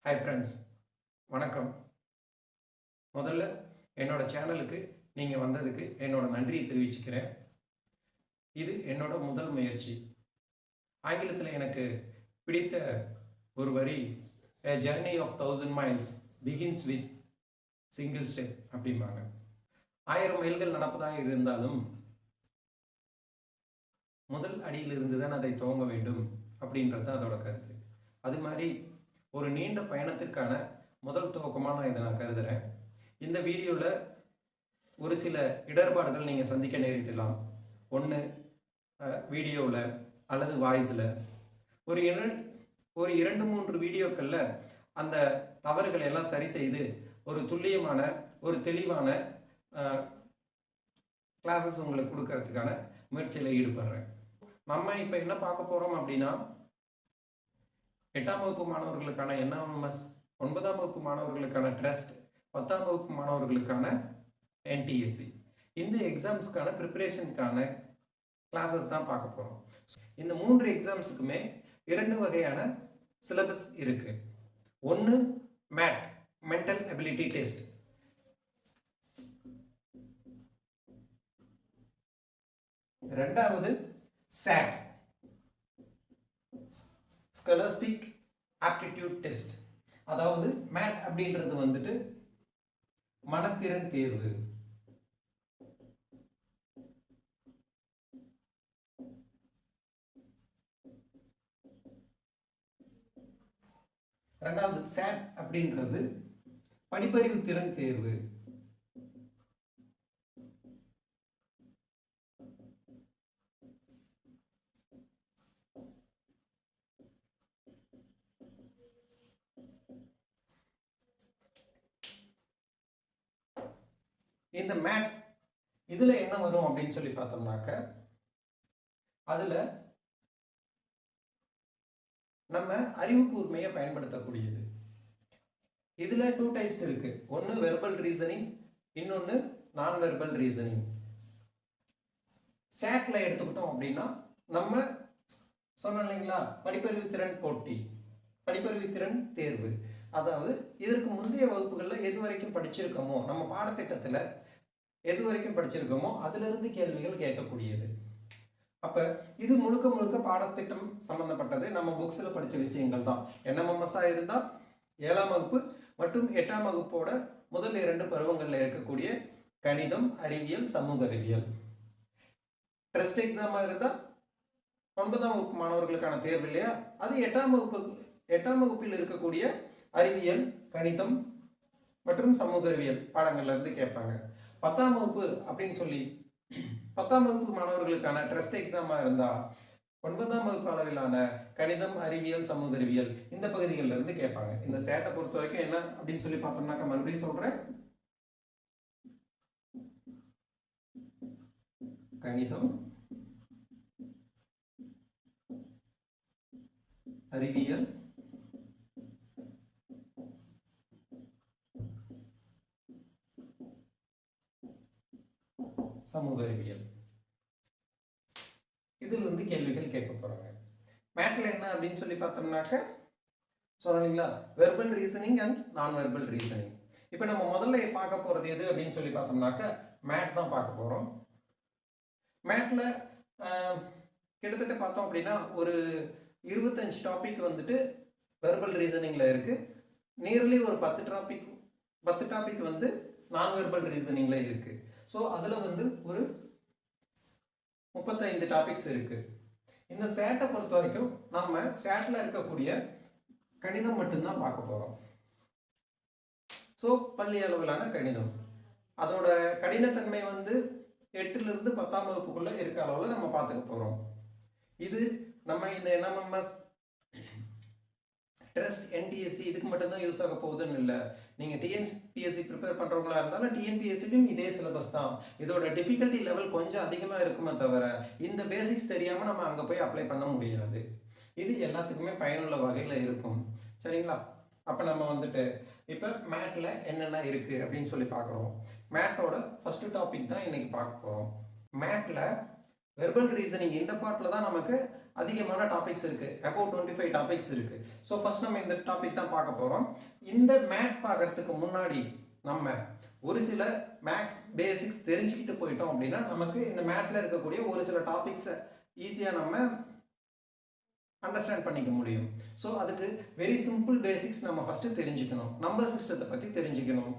Hi friends, வணக்கம். முதல்ல என்னோட சேனலுக்கு நீங்கள் வந்ததுக்கு என்னோட நன்றியை தெரிவிச்சுக்கிறேன். இது என்னோட முதல் முயற்சி. ஆங்கிலத்தில் எனக்கு பிடித்த ஒரு வரி, a journey of 1000 miles begins with single step அப்படிம்பாங்க. 1000 மைல்கள் நடப்பதாக இருந்தாலும் முதல் அடியிலிருந்து தான் அதை துவங்க வேண்டும் அப்படின்றது தான் அதோட கருத்து. அது மாதிரி ஒரு நீண்ட பயணத்திற்கான முதல் துவக்கமாக நான் இதை கருதுகிறேன். இந்த வீடியோவில் ஒரு சில இடர்பாடுகள் நீங்கள் சந்திக்க நேரிடலாம். ஒன்று வீடியோவில் அல்லது வாய்ஸில் ஒரு 2-3 வீடியோக்களில் அந்த தவறுகளை எல்லாம் சரி செய்து ஒரு துல்லியமான ஒரு தெளிவான கிளாஸஸ் உங்களுக்கு கொடுக்கறதுக்கான முயற்சியில் ஈடுபடுறேன். நம்ம இப்போ என்ன பார்க்க போகிறோம் அப்படின்னா, 8ஆம் வகுப்பு மாணவர்களுக்கான NMMS, 9ஆம் வகுப்பு மாணவர்களுக்கான ட்ரஸ்ட், 10ஆம் வகுப்பு மாணவர்களுக்கான NTSC, இந்த எக்ஸாம்ஸ்க்கான ப்ரிப்பரேஷனுக்கான கிளாஸஸ் தான் பார்க்க போகிறோம். இந்த 3 எக்ஸாம்ஸுக்குமே 2 வகையான சிலபஸ் இருக்கு. ஒன்று மேட், மென்டல் எபிலிட்டி டெஸ்ட். ரெண்டாவது SAT, ஸ்காலஸ்டிக் ஆப்டிடியூட் டெஸ்ட். அதாவது மேட் அப்படின்றது வந்துட்டு மனத்திறன் தேர்வு. ரெண்டாவது SAT அப்படின்றது படிப்பறிவு திறன் தேர்வு. இந்த மேட் இதுல என்ன வரும் அப்படின்னு சொல்லி பார்த்தோம்னாக்க, அதுல நம்ம அறிவு கூர்மையை பயன்படுத்தக்கூடியது. இதுல 2 டைப்ஸ் இருக்கு. ஒன்னு வெர்பல் ரீசனிங், இன்னொன்னு நான் வெர்பல் ரீசனிங். சாட்ல எடுத்துக்கிட்டோம் அப்படின்னா, நம்ம சொன்னோம் இல்லைங்களா, படிப்பறிவு திறன் போட்டி, படிப்பறிவு திறன் தேர்வு. அதாவது இதற்கு முந்தைய வகுப்புகளில் எது வரைக்கும் படிச்சிருக்கோமோ, நம்ம பாடத்திட்டத்தில் எது வரைக்கும் படிச்சிருக்கோமோ அதிலிருந்து கேள்விகள் கேட்கக்கூடியது. அப்போ இது முழுக்க முழுக்க பாடத்திட்டம் சம்பந்தப்பட்டது. நம்ம புக்ஸில் படித்த விஷயங்கள் தான். NMMS இருந்தால் 7ஆம் வகுப்பு மற்றும் 8ஆம் வகுப்போட முதல் 2 பருவங்களில் இருக்கக்கூடிய கணிதம், அறிவியல், சமூக அறிவியல். டெஸ்ட் எக்ஸாமாக இருந்தால் 9ஆம் வகுப்பு மாணவர்களுக்கான தேர்வு இல்லையா, அது 8ஆம் வகுப்பில் இருக்கக்கூடிய அறிவியல், கணிதம் மற்றும் சமூக அறிவியல் பாடங்கள்ல இருந்து கேட்பாங்க. 10ஆம் வகுப்பு அப்படின்னு சொல்லி 10ஆம் வகுப்பு மாணவர்களுக்கான டெஸ்ட் எக்ஸாமா இருந்தா 9ஆம் வகுப்பு அளவிலான கணிதம், அறிவியல், சமூக அறிவியல் இந்த பகுதிகளில் இருந்து கேட்பாங்க. இந்த சேட்டை பொறுத்த வரைக்கும் என்ன அப்படின்னு சொல்லி பார்த்தோம்னாக்க, மறுபடியும் சொல்றேன், கணிதம், அறிவியல், சமூக அறிவியல், இதில் வந்து கேள்விகள் கேட்க போறாங்க. மேட்ல என்ன அப்படின்னு சொல்லி பார்த்தோம்னாக்க, சொன்னீங்களா, வெர்பல் ரீசனிங் அண்ட் நான் வெர்பல் ரீசனிங். இப்போ நம்ம முதல்ல பார்க்க போறது எது அப்படின்னு சொல்லி பார்த்தோம்னாக்க, மேட் தான் பார்க்க போறோம். மேட்ல கிட்டத்தட்ட பார்த்தோம் அப்படின்னா ஒரு 25 டாபிக் வந்துட்டு வெர்பல் ரீசனிங்ல இருக்கு. நியர்லி ஒரு 10 டாபிக் வந்து நான் வெர்பல் ரீசனிங்ல இருக்கு. ஸோ அதில் வந்து ஒரு 35 டாபிக்ஸ் இருக்கு. இந்த சேட்டை பொறுத்த வரைக்கும் நம்ம சேட்டில் இருக்கக்கூடிய கணிதம் மட்டும்தான் பார்க்க போகிறோம். ஸோ பள்ளி அளவிலான கணிதம், அதோட கடினத்தன்மை வந்து 8லிருந்து 10ஆம் வகுப்புக்குள்ள இருக்க அளவில் நம்ம பார்த்துக்க போகிறோம். இது நம்ம இந்த NMMS, ட்ரஸ்ட், NTSC இதுக்கு மட்டும்தான் யூஸ் ஆக போகுதுன்னு இல்லை. நீங்கள் TNPSC ப்ரிப்பேர் பண்ணுறவங்களா இருந்தாலும் TNPSCலையும் இதே சிலபஸ் தான். இதோட டிஃபிகல்ட்டி லெவல் கொஞ்சம் அதிகமாக இருக்குமே தவிர இந்த பேசிக்ஸ் தெரியாமல் நம்ம அங்கே போய் அப்ளை பண்ண முடியாது. இது எல்லாத்துக்குமே பயனுள்ள வகையில் இருக்கும். சரிங்களா? அப்போ நம்ம வந்துட்டு இப்போ மேட்டில் என்னென்ன இருக்குது அப்படின்னு சொல்லி பார்க்குறோம். மேட்டோட ஃபர்ஸ்ட் டாபிக் தான் இன்னைக்கு பார்க்க போகிறோம். மேட்டில் வெர்பல் ரீசனிங் இந்த பார்ட்டில் தான் நமக்கு அதிகமான டாபிக்ஸ் இருக்கு, அபவுட் 25 டாபிக்ஸ் இருக்கு. ஸோ ஃபர்ஸ்ட் நம்ம இந்த டாபிக் தான் பார்க்க போறோம். இந்த மேட் பார்க்கறதுக்கு முன்னாடி நம்ம ஒரு சில மேத்ஸ் பேசிக்ஸ் தெரிஞ்சுக்கிட்டு போயிட்டோம் அப்படின்னா நமக்கு இந்த மேட்ல இருக்கக்கூடிய ஒரு சில டாபிக்ஸை ஈஸியாக நம்ம அண்டர்ஸ்டாண்ட் பண்ணிக்க முடியும். ஸோ அதுக்கு வெரி சிம்பிள் பேசிக்ஸ் நம்ம ஃபர்ஸ்ட் தெரிஞ்சுக்கணும். நம்பர் சிஸ்டத்தை பற்றி தெரிஞ்சுக்கணும்.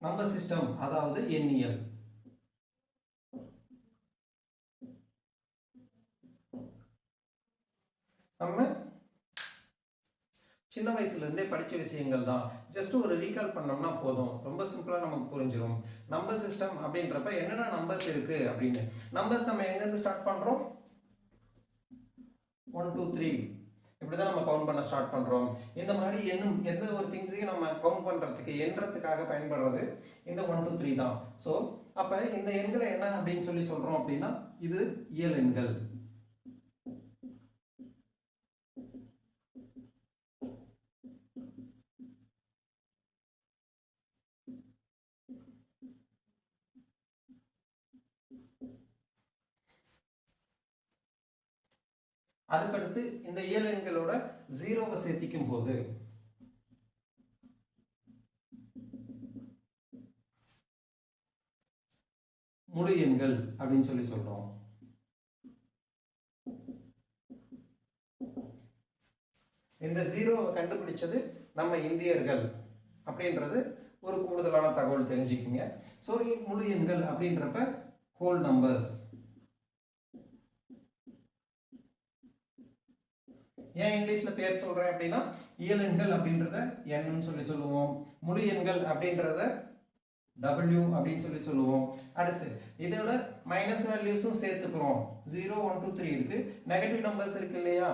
நம்பர் சிஸ்டம் அதாவது எண்ணியல். நம்ம சின்ன வயசுல இருந்தே படிச்ச விஷயங்கள் தான். ஜஸ்ட் ஒரு ரீகால் பண்ணோம்னா போதும், ரொம்ப சிம்பிளா நமக்கு புரிஞ்சிடும். நம்பர் சிஸ்டம் அப்படின்றப்ப என்னென்ன நம்பர்ஸ் இருக்கு அப்படின்னு. நம்பர்ஸ் நம்ம எங்க இருந்து ஸ்டார்ட் பண்றோம்? 1 2 3 இப்படிதான் நம்ம கவுண்ட் பண்ண ஸ்டார்ட் பண்றோம். இந்த மாதிரி எண்ணும் எந்த ஒரு திங்ஸையும் நம்ம கவுண்ட் பண்றதுக்கு எண்றதுக்காக பயன்படுறது இந்த 1 2 3 தான். ஸோ அப்ப இந்த எண்களை என்ன அப்படின்னு சொல்லி சொல்றோம் அப்படின்னா இது இயல் எண்கள். அதுக்கடுத்து இந்த இயல் எண்களோட ஜீரோவை சேர்த்திக்கும் போது முழு எண்கள் அப்படின்னு சொல்லி சொல்றோம். இந்த ஜீரோவை கண்டுபிடிச்சது நம்ம இந்தியர்கள் அப்படின்றது ஒரு கூடுதலான தகவல் தெரிஞ்சுக்கிங்க. ஸோ முழு எண்கள் அப்படின்றப்ப ஹோல் நம்பர்ஸ். ஏன் இங்கிலீஷ்ல பேர் சொல்றேன் அப்படின்னா இயல் எண்கள் அப்படின்றத என்னு சொல்லி சொல்லுவோம், முழு எண்கள் அப்படின்றத W அப்படின்னு சொல்லி சொல்லுவோம். அடுத்து இதோட மைனஸ் வேல்யூஸும் சேர்த்துக்கிறோம். 0 1 2 3 இருக்கு, நெகட்டிவ் நம்பர்ஸ் இருக்கு இல்லையா,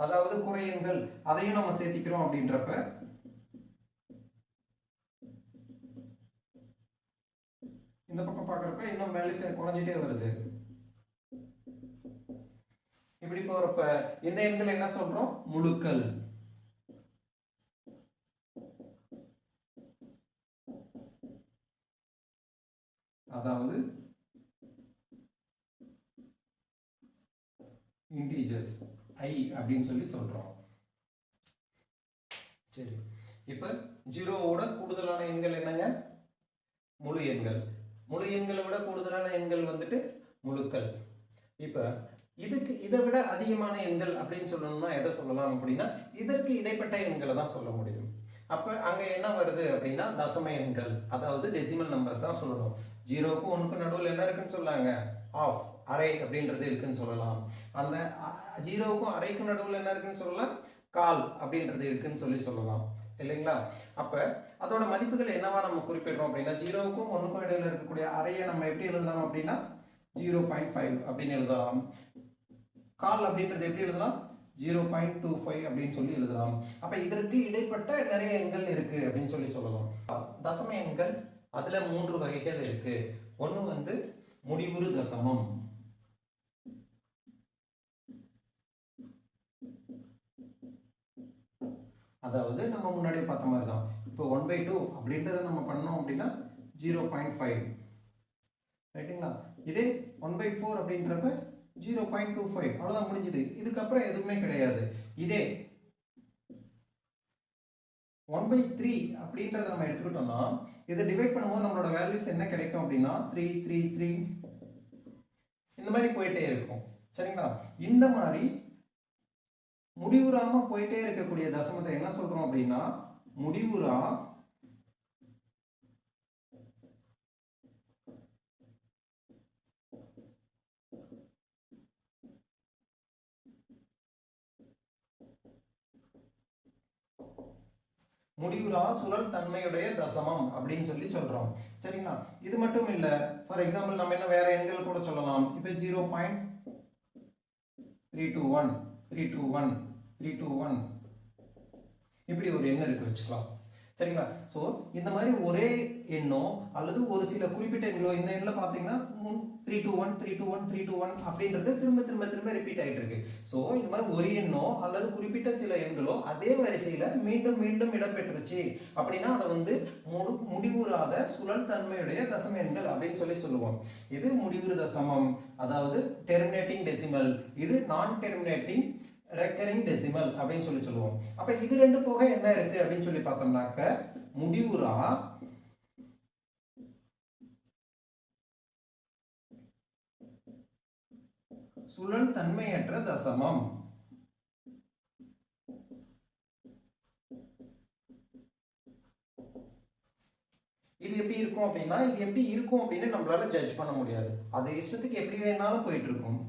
அதாவது குறை எண்கள், அதையும் நம்ம சேர்த்திக்கிறோம். அப்படின்றப்ப இந்த பக்கம் பார்க்கறப்ப இன்னும் வேல்யூஸ் குறைஞ்சிட்டே வருது. இப்படி போறப்ப இந்த எண்கள் என்ன சொல்றோம்? முழுக்கள். அதாவது இன்டிஜர்ஸ் I அப்படின்னு சொல்லி சொல்றோம். சரி, இப்ப ஜீரோவோட கூடுதலான எண்கள் என்னங்க? முழு எண்கள். முழு எண்களை விட கூடுதலான எண்கள் வந்துட்டு முழுக்கள். இப்ப இதுக்கு இதை விட அதிகமான எண்கள் அப்படின்னு சொல்லணும்னா எதை சொல்லலாம் அப்படின்னா இதற்கு இடைப்பட்ட எண்களை தான் சொல்ல முடியும். அப்ப அங்க என்ன வருது அப்படின்னா தசம எண்கள், அதாவது டெசிமல் நம்பர்ஸ் தான் சொல்லணும். 0க்கும் 1க்கும் நடுவில் என்ன இருக்குன்னு சொல்லாங்க? ஆஃப், அரை அப்படின்றது இருக்குன்னு சொல்லலாம். அந்த 0க்கும் அரைக்கும் நடுவில் என்ன இருக்குன்னு சொல்லலாம்? கால் அப்படின்றது இருக்குன்னு சொல்லலாம் இல்லைங்களா? அப்ப அதோட மதிப்புகள் என்னவா நம்ம குறிப்பிடுறோம் அப்படின்னா 0க்கும் 1க்கும் இடையில இருக்கக்கூடிய அறையை நம்ம எப்படி எழுதலாம் அப்படின்னா 0.5 அப்படின்னு எழுதலாம். கால் அப்படின்றது எப்படி எழுதலாம்? 0.25 அப்படின்னு சொல்லி எழுதலாம். அப்ப இதற்கு இடைப்பட்ட நிறைய எண்கள் இருக்கு அப்படின்னு சொல்லலாம். தசம எண்கள் அதுல 3 வகைகள் இருக்கு. ஒண்ணு வந்து முடிவுறு தசமம். அதாவது நம்ம முன்னாடியே பார்த்த மாதிரி தான். இப்போ 1/2 அப்படின்றத நம்ம பண்ணோம் அப்படின்னா 0.5 ரைட்டுங்களா? இதே 1/4 அப்படின்றப்ப 0.25 அவ்வளவுதான், முடிஞ்சது. இதுக்கப்புறம் எதுவுமே கிடையாது. இதே 1/3 அப்படின்றத நம்ம எடுத்துக்கிட்டோம்னா இதை டிவைட் பண்ணும்போது நம்மளோட வேல்யூஸ் என்ன கிடைக்கும் அப்படின்னா 3 3 3 இந்த மாதிரி போயிட்டே இருக்கும். சரிங்களா? இந்த மாதிரி முடிவுறாம போயிட்டே இருக்கக்கூடிய தசமத்தை என்ன சொல்றோம் அப்படின்னா முடிவுறா முடிவுறா சுழல் தன்மையுடைய தசமம் அப்படின்னு சொல்றோம். சரிங்களா? இது மட்டும் இல்ல, ஃபார் எக்ஸாம்பிள் நம்ம என்ன வேற எண்கள் கூட சொல்லலாம். இப்போ 0.321 321 321 இப்படி ஒரு எண் இருக்கு வச்சுக்கலாம். சரிங்களா? ஸோ இந்த மாதிரி ஒரே எண்ணோ அல்லது ஒரு சில குறிப்பிட்ட எண்களோ, இந்த எண்ணில் பார்த்தீங்கன்னா 321 321 321 அப்படின்றது திரும்ப திரும்ப திரும்ப ரிப்பீட் ஆகிட்டு இருக்கு. ஸோ இந்த மாதிரி ஒரு எண்ணோ அல்லது குறிப்பிட்ட சில எண்களோ அதே வரிசையில் மீண்டும் மீண்டும் இடம்பெற்றுச்சு அப்படின்னா அதை வந்து முடிவுறாத சுழல் தன்மையுடைய தசம எண்கள் அப்படின்னு சொல்லுவோம். இது முடிவுறு தசமம், அதாவது டெர்மினேட்டிங் டெசிமல். இது நான் டெர்மினேட்டிங் ரெக்கரிங் டெசிமல் அப்படின்னு சொல்லுவோம். அப்ப இது ரெண்டு போக என்ன இருக்கு அப்படின்னு சொல்லி பார்த்தோம்னாக்க முடிவுறா சுழல் தன்மையற்ற தசமம். இது எப்படி இருக்கும் அப்படின்னா, இது எப்படி இருக்கும் அப்படின்னு நம்மளால ஜட்ஜ் பண்ண முடியாது. அது இஷ்டத்துக்கு எப்படி வேணாலும் போயிட்டு இருக்கும்.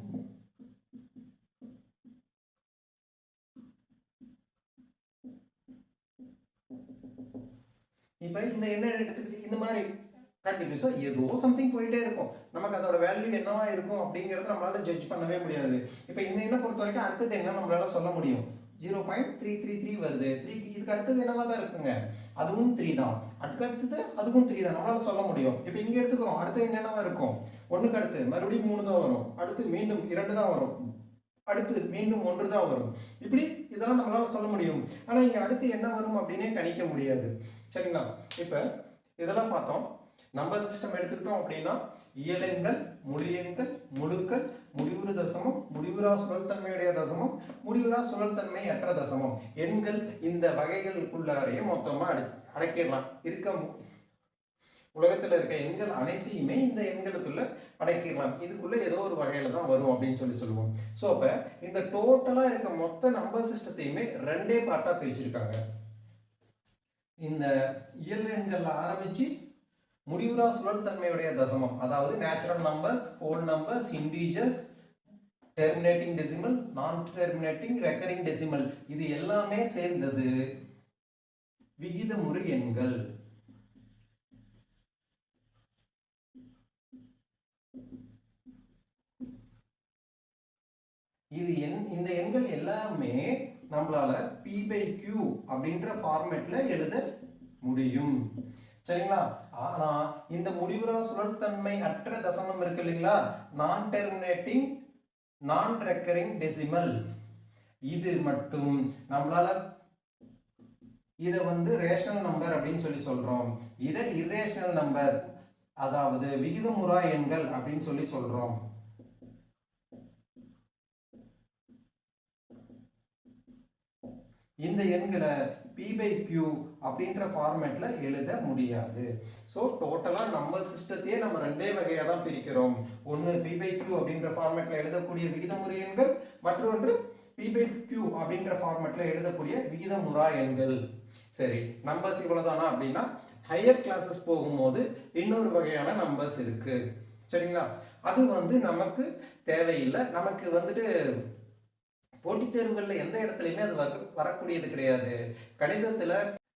இப்போ இந்த என்ன எடுத்துக்கிட்டு இந்த மாதிரி கண்டினியூஸா ஏதோ சம்திங் போயிட்டே இருக்கும். நமக்கு அதோட வேல்யூ என்னவா இருக்கும் அப்படிங்கறத நம்மளால ஜட்ஜ் பண்ணவே முடியாது. இப்போ இந்த எண்ணை பொறுத்த வரைக்கும் அடுத்தது என்ன நம்மளால சொல்ல முடியும்? 0.333 வருது. 3 இதுக்கு அடுத்தது என்னவா தான் இருக்குங்க? அதுவும் 3 தான். அதுக்கு அடுத்தது அதுவும் 3 தான் நம்மளால சொல்ல முடியும். இப்போ இங்க எடுத்துக்கிறோம், அடுத்து என்னவா இருக்கும்? 1க்கு அடுத்து மறுபடியும் 3 தான் வரும், அடுத்து மீண்டும் 2 தான் வரும், அடுத்து மீண்டும் 1 தான் வரும். இப்படி இதெல்லாம் நம்மளால சொல்ல முடியும். ஆனா இங்க அடுத்து என்ன வரும் அப்படின்னே கணிக்க முடியாது. சரிங்களா? இப்போ இதெல்லாம் பார்த்தோம். நம்பர் சிஸ்டம் எடுத்துக்கிட்டோம் அப்படின்னா இயல் எண்கள், முழு எண்கள், முழுக்கள், முடிவுறு தசமம், முடிவுறா சுழல் தன்மையுடைய தசமம், முடிவுறா சுழல் தன்மை அற்ற தசமம். எண்கள் இந்த வகைகளுக்குள்ளாரையே மொத்தமா அடக்கிடலாம். உலகத்துல இருக்க எண்கள் அனைத்தையுமே இந்த எண்களுக்குள்ள அடக்கிடலாம். இதுக்குள்ள ஏதோ ஒரு வகையில தான் வரும் அப்படின்னு சொல்லுவோம். ஸோ அப்ப இந்த டோட்டலா இருக்க மொத்த நம்பர் சிஸ்டத்தையுமே ரெண்டே பார்ட்டா பிரிச்சிருக்காங்க. இந்த இயல் எண்கள்ல ஆரம்பிச்சு முடிவுறா சுழல் தன்மையுடைய தசமம், அதாவது natural numbers, whole numbers, integers, terminating decimal, நான் டெர்மினேட்டிங் ரெக்கரிங் டெசிமல், இது எல்லாமே சேர்ந்தது விகிதமுறு எண்கள். இது இந்த எண்கள் எல்லாமே நம்மளால P/Q அப்படின்ற ஃபார்மேட்ல எழுத முடியும். சரிங்களா? ஆனா இந்த முடிவுறா சுழல் தன்மை அற்ற தசமம் இருக்கு இல்லைங்களா, நான் டெர்மினேட்டிங் நான் ரெக்கரிங் டெசிமல், இது மட்டும் நம்மளால இதை வந்து ரேஷனல் நம்பர் அப்படின்னு சொல்றோம். இதை இர்ரேஷனல் நம்பர், அதாவது விகிதமுறா எண்கள் அப்படின்னு சொல்றோம். இந்த எண்களை P/Q அப்படின்ற ஃபார்மேட்ல எழுத முடியாது. ஸோ டோட்டலா நம்பர் சிஸ்டத்தையே நம்ம ரெண்டே வகையாக தான் பிரிக்கிறோம். ஒன்று P/Q அப்படின்ற ஃபார்மேட்ல எழுதக்கூடிய விகிதமுறு எண்கள், மற்றொன்று P/Q அப்படின்ற ஃபார்மேட்ல எழுதக்கூடிய விகிதமுறா எண்கள். சரி, நம்பர்ஸ் இவ்வளவுதானா அப்படின்னா ஹையர் கிளாஸஸ் போகும்போது இன்னொரு வகையான நம்பர்ஸ் இருக்கு. சரிங்களா? அது வந்து நமக்கு தேவையில்லை. நமக்கு வந்துட்டு போட்டித் தேர்வுகளில் எந்த இடத்துலையுமே அது வரக்கூடியது கிடையாது. கணிதத்தில்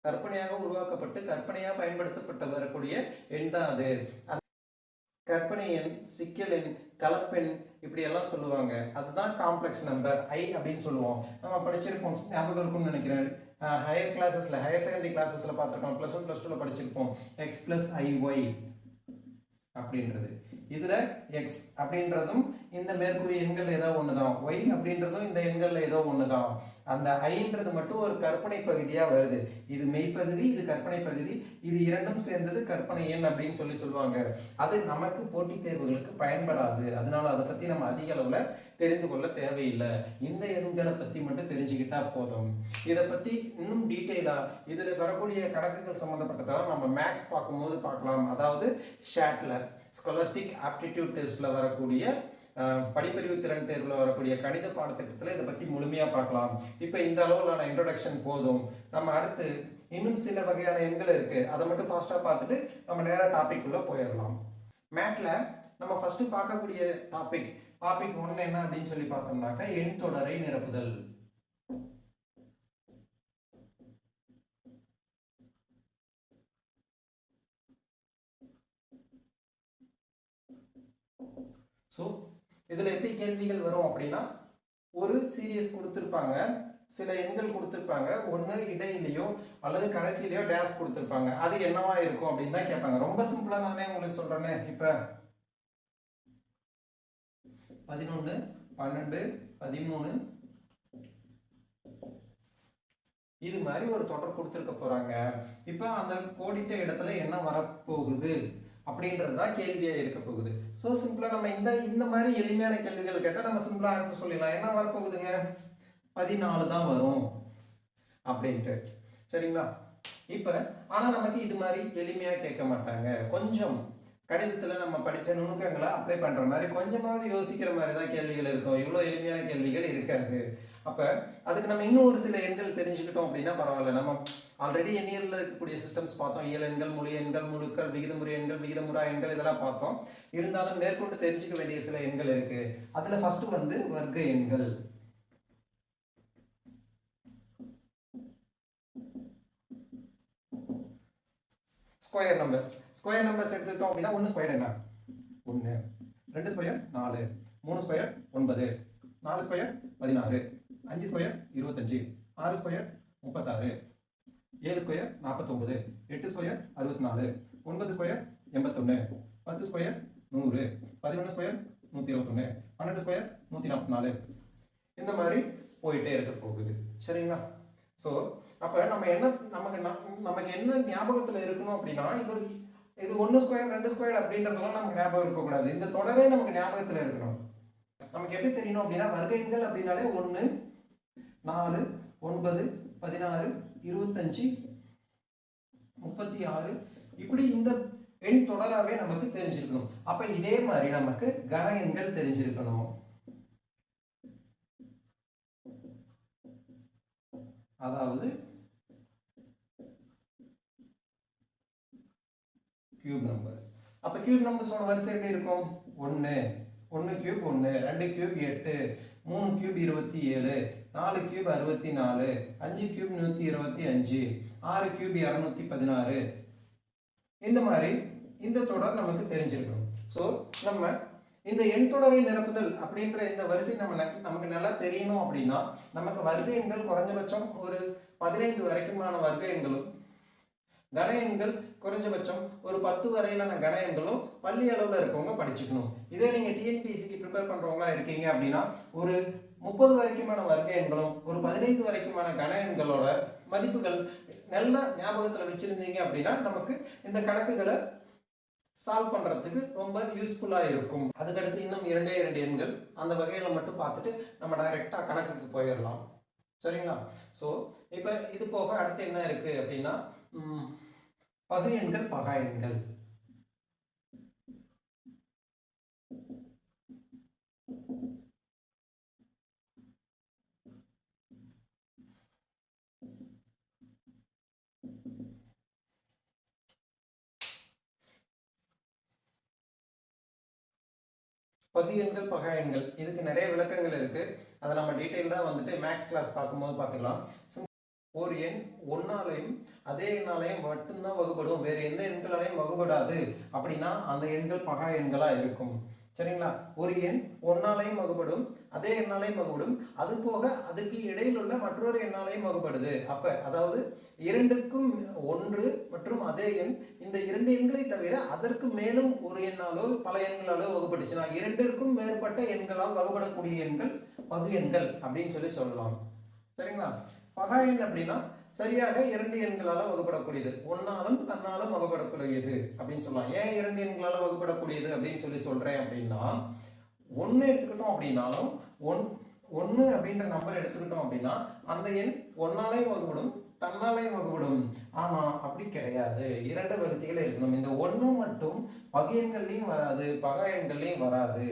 கற்பனையாக உருவாக்கப்பட்டு கற்பனையாக பயன்படுத்தப்பட்டு வரக்கூடிய எண் தான் அது. கற்பனை எண், சிக்கல் எண், கலப்பெண் இப்படி எல்லாம் சொல்லுவாங்க. அதுதான் காம்ப்ளெக்ஸ் நம்பர், ஐ அப்படின்னு சொல்லுவோம். நம்ம படிச்சிருப்போம், ஞாபகம் இருக்கும்னு நினைக்கிறேன். ஹையர் கிளாஸஸ்ல, ஹையர் செகண்டரி கிளாஸஸ்ல பார்த்துருக்கோம். +1 +2ல படிச்சிருப்போம். x + iy அப்படின்றது. இதுல x அப்படின்றதும் இந்த மேற்கூறிய எண்கள் ஏதோ ஒண்ணுதான், y அப்படின்றதும் இந்த எண்கள்ல ஏதோ ஒண்ணுதான். அந்த ஐன்றது மட்டும் ஒரு கற்பனை பகுதியா வருது. இது மெய்ப்பகுதி, இது கற்பனை பகுதி, இது இரண்டும் சேர்ந்தது கற்பனை எண் அப்படின்னு சொல்லுவாங்க. அது நமக்கு போட்டித் தேர்வுகளுக்கு பயன்படாது. அதனால அதை பத்தி நம்ம அதிக அளவுல தெரிந்து கொள்ள தேவையில்லை. இந்த எண்களை பத்தி மட்டும் தெரிஞ்சுக்கிட்டா போதும். இதை பத்தி இன்னும் டீட்டெயிலா இதுல வரக்கூடிய கணக்குகள் சம்பந்தப்பட்டதால நம்ம மேக்ஸ் பார்க்கும்போது பார்க்கலாம். அதாவது ஷாட்ல, ஸ்காலஸ்டிக் ஆப்டிடியூட் டெஸ்ட்ல வரக்கூடிய படிப்பறிவு திறன் தேர்வில் வரக்கூடிய கணித பாடத்திட்டத்தில் இதை பற்றி முழுமையாக பார்க்கலாம். இப்போ இந்த அளவுலான இன்ட்ரோடக்ஷன் போதும். நம்ம அடுத்து இன்னும் சில வகையான எண்கள் இருக்கு, அதை மட்டும் ஃபாஸ்ட்டாக பார்த்துட்டு நம்ம நேராக டாபிக் உள்ள போயிடலாம். மேட்ல நம்ம ஃபர்ஸ்ட் பார்க்கக்கூடிய டாபிக் 1 என்ன அப்படின்னு சொல்லி பார்த்தோம்னாக்கா எண் தொடரை நிரப்புதல். ஸோ இதில் எப்படி கேள்விகள் வரும் அப்படின்னா, ஒரு சீரியஸ் கொடுத்துருப்பாங்க. சில எண்கள் கொடுத்துருப்பாங்க, ஒன்று இடையிலையோ அல்லது கடைசியிலையோ டேஷ் கொடுத்துருப்பாங்க. அது என்னவா இருக்கும் அப்படின்னு தான் கேட்பாங்க. ரொம்ப சிம்பிளா நானே உங்களுக்கு சொல்றேனே. இப்ப 11, 12, 13 இது மாதிரி ஒரு தொடர் கொடுத்துருக்க போறாங்க. இப்ப அந்த கோடிட்ட இடத்துல என்ன வரப்போகுது அப்படின்றது தான் கேள்வியா இருக்க போகுது. ஸோ சிம்பிளா நம்ம இந்த மாதிரி எளிமையான கேள்விகள் கேட்டால் நம்ம சிம்பிளா ஆன்சர் சொல்லிடலாம். என்ன வரப்போகுதுங்க? 14 தான் வரும் அப்படின்ட்டு. சரிங்களா? இப்ப ஆனா நமக்கு இது மாதிரி எளிமையா கேட்க மாட்டாங்க. கொஞ்சம் கணிதத்துல நம்ம படிச்ச நுணுக்கங்களை அப்ளை பண்ற மாதிரி கொஞ்சமாவது யோசிக்கிற மாதிரி தான் கேள்விகள் இருக்கும். இவ்வளவு எளிமையான கேள்விகள் இருக்காது. அப்ப அதுக்கு நம்ம இன்னும் ஒரு சில எண்கள் தெரிஞ்சுக்கிட்டோம் அப்படின்னா பரவாயில்ல. நம்ம ஆல்ரெடி எண்ணியல்ல இருக்கக்கூடிய சிஸ்டம்ஸ் பார்த்தோம். இயல் எண்கள், முழு எண்கள், முழுக்கள், விகிதமுறை எண்கள், விகிதமுறா எண்கள் இதெல்லாம் பார்த்தோம். இருந்தாலும் மேற்கொண்டு தெரிஞ்சுக்க வேண்டிய சில எண்கள் இருக்கு. அதுல ஃபர்ஸ்ட் வந்து வர்க்க எண்கள். Square numbers. ஸ்கொயர் நம்பர்ஸ் எடுத்துக்கிட்டோம் அப்படின்னா 1 ஸ்கொயர் என்ன? 1, 2 square 4, 3 square 9, 4 square 16, 5 square 25, 6 square 36, 7 square 49, 8 square 64, 9 square 81, 10 square 100, 11 square 121, 12 square 144. இந்த மாதிரி போயிட்டே இருக்க போகுது. சரிங்களா? ஸோ அப்போ நம்ம என்ன நமக்கு என்ன ஞாபகத்தில் இருக்கணும் அப்படின்னா இது 1 ஸ்கொயர் 2 ஸ்கொயர் அப்படின்றதெல்லாம் நமக்கு ஞாபகம் இருக்கக்கூடாது. இந்த தொடரே நமக்கு ஞாபகத்தில் இருக்கணும். நமக்கு எப்படி தெரியணும் அப்படின்னா வர்க்க எண்கள் அப்படின்னாலே 1, 4, 9, 16, 25, 36 இப்படி இந்த எண் தொடராகவே நமக்கு தெரிஞ்சிருக்கணும். அப்ப இதே மாதிரி நமக்கு கன எண்கள் தெரிஞ்சிருக்கணும். அதாவது கியூப் நம்பர்ஸ். அப்ப கியூப் நம்பர்ஸோட வரிசை எப்படி இருக்கும்? 1 cube 1, 2 cube 8, 3 cube 27, 4 cube 64, 5 cube 125, 6 cube 216. இந்த மாதிரி இந்த தொடர் நமக்கு தெரிஞ்சிருக்கணும். ஸோ நம்ம இந்த எண் தொடரை நிரப்புதல் அப்படின்ற இந்த வரிசை நமக்கு நல்லா தெரியணும் அப்படின்னா நமக்கு வர்க்க எண்கள் குறைஞ்சபட்சம் ஒரு 15 வரைக்குமான வர்க்க எண்களும் கன எண்கள் குறைஞ்சபட்சம் ஒரு 10 வரையிலான கன எண்களும் பள்ளி அளவில் இருக்கவங்க படிச்சுக்கணும். இதே நீங்க டிஎன்பிஎஸ்சிக்கு ப்ரிப்பேர் பண்றவங்களா இருக்கீங்க அப்படின்னா ஒரு 30 வரைக்குமான வர்க்க எண்களும் ஒரு 15 வரைக்குமான கன எண்களோட மதிப்புகள் நல்ல ஞாபகத்தில் வச்சிருந்தீங்க அப்படின்னா நமக்கு இந்த கணக்குகளை சால்வ் பண்றதுக்கு ரொம்ப யூஸ்ஃபுல்லா இருக்கும். அதுக்கடுத்து இன்னும் 2 எண்கள் அந்த வகையில மட்டும் பார்த்துட்டு நம்ம டைரக்டா கணக்குக்கு போயிடலாம். சரிங்களா? ஸோ இப்போ இது போக அடுத்து என்ன இருக்கு அப்படின்னா பகு எண்கள், பகா எண்கள். பகு எண்கள், பகா எண்கள் இதுக்கு நிறைய விளக்கங்கள் இருக்கு. அதை நம்ம டீட்டெயிலாக வந்துட்டு மேக்ஸ் கிளாஸ் பார்க்கும்போது பார்த்துக்கலாம். ஒரு எண் 1ஆலையும் அதே எண்ணாலையும் மட்டும்தான் வகுப்படும், வேறு எந்த எண்களாலையும் வகுப்படாது அப்படின்னா அந்த எண்கள் பகா எண்களா இருக்கும். சரிங்களா? ஒரு எண் 1ஆலையும் வகுப்படும், அதே எண்ணாலையும் வகுப்படும், அது போக அதுக்கு இடையில் உள்ள மற்றொரு எண்ணாலையும் வகுப்படுது. அப்ப அதாவது 2க்கும் 1 மற்றும் அதே எண், இந்த 2 எண்களை தவிர அதற்கு மேலும் ஒரு எண்ணாலோ பல எண்களாலோ வகுப்பட்டுச்சுன்னா 2ற்கும் மேற்பட்ட எண்களால் வகுப்படக்கூடிய எண்கள் பகு எண்கள் அப்படின்னு சொல்லலாம். சரிங்களா? பகா எண் அப்படின்னா சரியாக 2 எண்களால் வகுப்படக்கூடியது, ஒன்னாலும் தன்னாலும் வகுப்படக்கூடியது அப்படின்னு சொல்லலாம். ஏன் 2 எண்களால் வகுப்படக்கூடியது அப்படின்னு சொல்றேன் அப்படின்னா 1 எடுத்துக்கிட்டோம் அப்படின்னாலும் 1 அப்படின்ற நம்பர் எடுத்துக்கிட்டோம் அப்படின்னா அந்த எண் ஒன்னாலையும் வகுப்படும், தன்னாலையும் வகுப்படும். ஆனா அப்படி கிடையாது, 2 வகுதிகள் இருக்கணும். இந்த 1 மட்டும் பகு எண்கள்லையும் வராது, பகா எண்கள்லையும் வராது.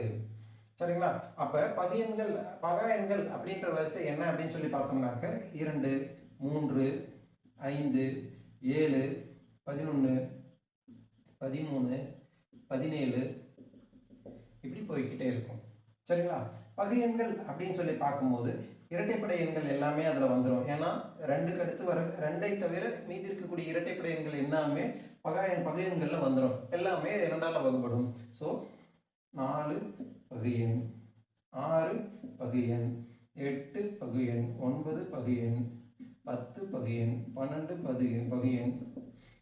சரிங்களா? அப்ப பகு எண்கள், பகா எண்கள் அப்படின்ற வரிசை என்ன அப்படின்னு சொல்லி பார்த்தோம்னாக்க 2, 3, 5, 7, 11, 13, 17 இப்படி போய்கிட்டே இருக்கும். சரிங்களா? பகு எண்கள் அப்படின்னு சொல்லி பார்க்கும்போது இரட்டைப்படை எண்கள் எல்லாமே அதில் வந்துடும். ஏன்னா 2க்கு அடுத்து வர 2ஐ தவிர மீதி இருக்கக்கூடிய இரட்டைப்படை எண்கள் எல்லாமே பகு எண்களில் வந்துடும். எல்லாமே 2ஆல் வகுப்படும். ஸோ 4 பகு எண், 6 பகு எண், 8 பகு எண், 9 பகு எண், 10 பகு எண், 12 பகு எண்,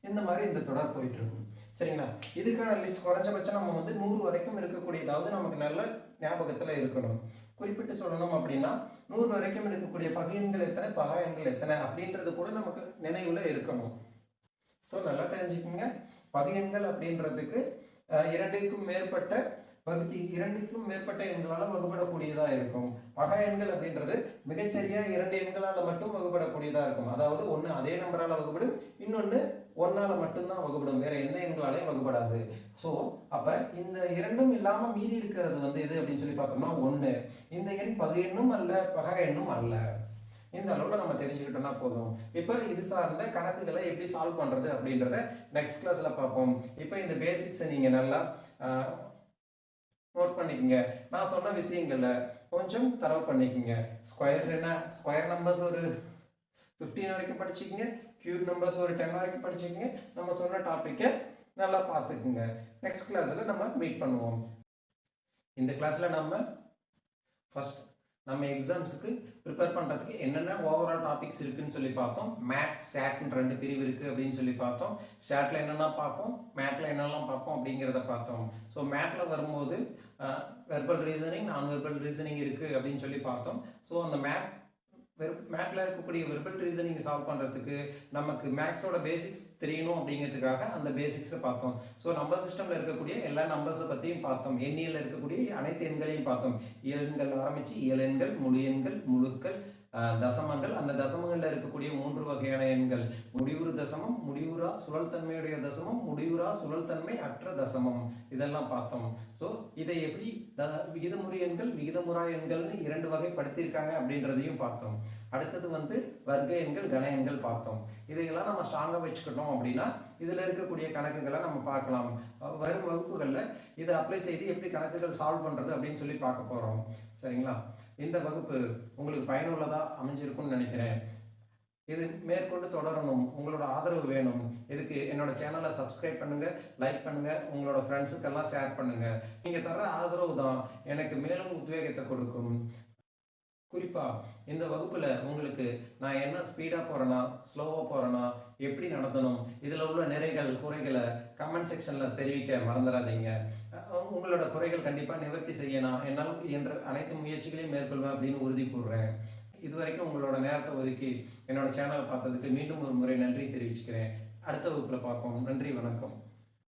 இந்த மாதிரி இந்த தொடர் போயிட்டு இருக்கும். சரிங்களா? இதுக்கான லிஸ்ட் குறைஞ்சபட்சம் நம்ம வந்து 100 வரைக்கும் இருக்கக்கூடியதாவது நமக்கு நல்ல ஞாபகத்தில் இருக்கணும். குறிப்பிட்டு சொல்லணும் அப்படின்னா 100 வரைக்கும் இருக்கக்கூடிய பகு எண்கள் எத்தனை, பகா எண்கள் எத்தனை அப்படின்றது கூட நமக்கு நினைவுல இருக்கணும். ஸோ நல்லா தெரிஞ்சுக்கோங்க. பகு எண்கள் அப்படின்றதுக்கு இரண்டுக்கும் மேற்பட்ட பகுதி, இரண்டுக்கும் மேற்பட்ட எண்களால் வகுப்படக்கூடியதாக இருக்கும். பகா எண்கள் அப்படின்றது மிகச்சரியா 2 எண்களால் மட்டும் வகுப்படக்கூடியதாக இருக்கும். அதாவது ஒன்று அதே நம்பரால் வகுப்படும், இன்னொன்று ஒன்னால மட்டும்தான் வகுப்படும், வேற எந்த எண்களாலையும் வகுப்படாது. ஸோ அப்போ இந்த இரண்டும் இல்லாமல் மீதி இருக்கிறது வந்து எது அப்படின்னு சொல்லி பார்த்தோம்னா 1. இந்த எண் பகு எண்ணும் அல்ல, பகா எண்ணும் அல்ல. இந்த அளவில் நம்ம தெரிஞ்சுக்கிட்டோம்னா போதும். இப்போ இது சார்ந்த கணக்குகளை எப்படி சால்வ் பண்ணுறது அப்படின்றத நெக்ஸ்ட் கிளாஸில் பார்ப்போம். இப்போ இந்த பேசிக்ஸை நீங்கள் நல்லா நோட் பண்ணிக்கோங்க. நான் சொன்ன விஷயங்களை கொஞ்சம் தரவு பண்ணிக்கோங்க. ஸ்கொயர்ஸ் என்ன, ஸ்கொயர் நம்பர்ஸ் ஒரு 15 வரைக்கும் படிச்சுக்கோங்க. கியூப் நம்பர்ஸ் ஒரு 10 வரைக்கும் படிச்சுக்கோங்க. நம்ம சொன்ன டாப்பிக்கை நல்லா பார்த்துக்குங்க. நெக்ஸ்ட் கிளாஸில் நம்ம மீட் பண்ணுவோம். இந்த கிளாஸில் நம்ம ஃபர்ஸ்ட் நம்ம எக்ஸாம்ஸுக்கு ப்ரிப்பேர் பண்ணுறதுக்கு என்னென்ன ஓவரால் டாபிக்ஸ் இருக்குன்னு சொல்லி பார்த்தோம். மேட், சேட்னு 2 பிரிவு இருக்குது அப்படின்னு சொல்லி பார்த்தோம். சேட்டில் என்னெல்லாம் பார்ப்போம், மேட்டில் என்னெல்லாம் பார்ப்போம் அப்படிங்கிறத பார்த்தோம். ஸோ மேட்டில் வரும்போது வெர்பல் ரீசனிங், நான் வெர்பல் ரீசனிங் இருக்குது அப்படின்னு சொல்லி பார்த்தோம். ஸோ அந்த மேட்டில் இருக்கக்கூடிய வெர்பல் ரீசனிங் சால்வ் பண்ணுறதுக்கு நமக்கு மேக்ஸோட பேசிக்ஸ் தெரியணும் அப்படிங்கிறதுக்காக அந்த பேசிக்ஸை பார்த்தோம். ஸோ நம்பர் சிஸ்டமில் இருக்கக்கூடிய எல்லா நம்பர்ஸை பற்றியும் பார்த்தோம். எண்ணியலில் இருக்கக்கூடிய அனைத்து எண்களையும் பார்த்தோம். இயலெண்கள் ஆரம்பித்து இயலெண்கள், முழு எண்கள், முழுக்கள், தசமங்கள், அந்த தசமங்களில் இருக்கக்கூடிய 3 வகையான எண்கள், முடிவுறு தசமம், முடிவுறா சுழல் தன்மையுடைய தசமம், முடிவுறா சுழல் தன்மை அற்ற தசமம், இதெல்லாம் பார்த்தோம். ஸோ இதை எப்படி விகிதமுறு எண்கள், விகிதமுறா எண்கள்னு 2 வகைப்படுத்தியிருக்காங்க அப்படின்றதையும் பார்த்தோம். அடுத்தது வந்து வர்க்க எண்கள், கன எண்கள் பார்த்தோம். இதையெல்லாம் நம்ம ஸ்ட்ராங்காக வச்சுக்கிட்டோம் அப்படின்னா இதில் இருக்கக்கூடிய கணக்குகளை நம்ம பார்க்கலாம். வரும் வகுப்புகளில் இதை அப்ளை செய்து எப்படி கணக்குகள் சால்வ் பண்ணுறது அப்படின்னு சொல்லி பார்க்க போகிறோம். சரிங்களா? இந்த வகுப்பு உங்களுக்கு பயனுள்ளதாக அமைஞ்சிருக்கும்னு நினைக்கிறேன். இது மேற்கொண்டு தொடரணும், உங்களோட ஆதரவு வேணும். இதுக்கு என்னோட சேனலை சப்ஸ்கிரைப் பண்ணுங்கள், லைக் பண்ணுங்கள், உங்களோட ஃப்ரெண்ட்ஸுக்கெல்லாம் ஷேர் பண்ணுங்கள். நீங்கள் தர ஆதரவு தான் எனக்கு மேலும் உத்வேகத்தை கொடுக்கும். குறிப்பாக இந்த வகுப்பில் உங்களுக்கு நான் என்ன ஸ்பீடாக போகிறேன்னா, ஸ்லோவாக போகிறேன்னா, எப்படி நடத்தணும், இதில் உள்ள நிறைகள் குறைகளை கமெண்ட் செக்ஷனில் தெரிவிக்க மறந்துடாதீங்க. உங்களோட குறைகள் கண்டிப்பாக நிவர்த்தி செய்ய நான் என்னால் என்ற அனைத்து முயற்சிகளையும் மேற்கொள்வேன் அப்படின்னு உறுதி கூறுறேன். இதுவரைக்கும் உங்களோட நேரத்தை ஒதுக்கி என்னோட சேனலை பார்த்ததுக்கு மீண்டும் ஒரு முறை நன்றி தெரிவிச்சுக்கிறேன். அடுத்த வகுப்பில் பார்ப்போம். நன்றி, வணக்கம்.